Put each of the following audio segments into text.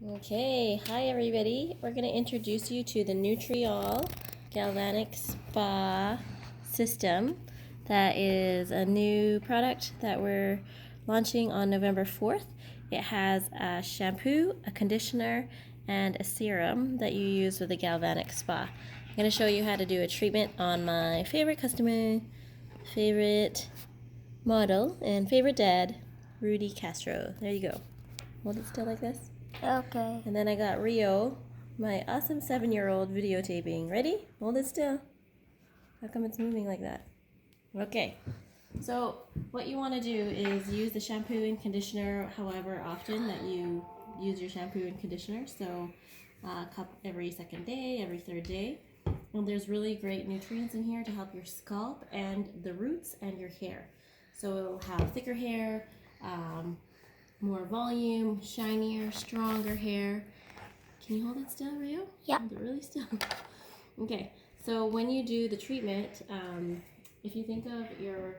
Okay, hi everybody. We're going to introduce you to the Nutriol Galvanic Spa System. That is a new product that we're launching on November 4th. It has a shampoo, a conditioner, and a serum that you use with the Galvanic Spa. I'm going to show you how to do a treatment on my favorite customer, favorite model, and favorite dad, Rudy Castro. There you go. Hold it still like this. Okay. And then I got Rio, my awesome 7-year-old, videotaping. Ready? Hold it still. How come it's moving like that? Okay. So what you want to do is use the shampoo and conditioner however often that you use your shampoo and conditioner. So a cup every second day, every third day. And there's really great nutrients in here to help your scalp and the roots and your hair. So it'll have thicker hair, more volume, shinier, stronger hair. Can you hold it still, Rio? Yeah. Hold it really still. Okay, so when you do the treatment, if you think of your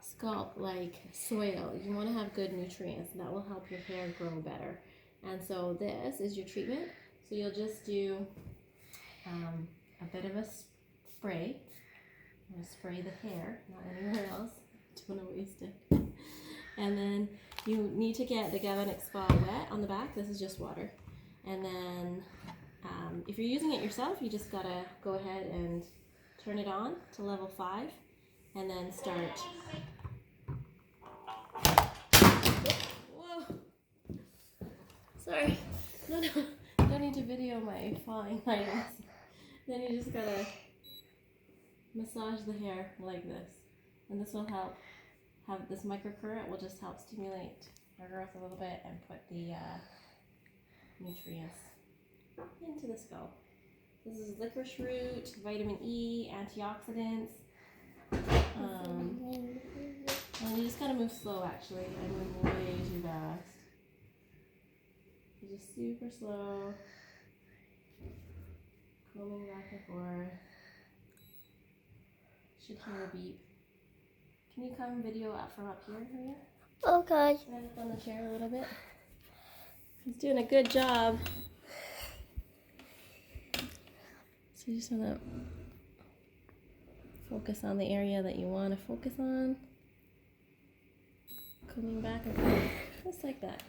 scalp like soil, you want to have good nutrients, and that will help your hair grow better. And so this is your treatment. So you'll just do a bit of a spray. I'm going to spray the hair, not anywhere else. Don't want to waste it. And then you need to get the Galvanic Spa wet on the back. This is just water. And then if you're using it yourself, you just gotta go ahead and turn it on to level 5 and then start. Whoa! Sorry. No, don't need to video my falling items. Then you just gotta massage the hair like this. And this will help. Have this microcurrent will just help stimulate hair growth a little bit and put the nutrients into the scalp. This is licorice root, vitamin E, antioxidants. And you just gotta move slow actually. I move way too fast. So just super slow. Combing back and forth. Should hear a beep. Can you come video up from up here, Maria? Okay. Stand up on the chair a little bit. He's doing a good job. So you just want to focus on the area that you want to focus on. Coming back and forth, just like that.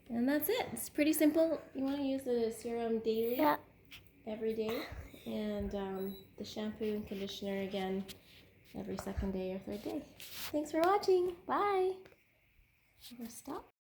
And that's it. It's pretty simple. You want to use the serum daily, every day, and the shampoo and conditioner again every second day or third day. Thanks for watching. Bye. Stop.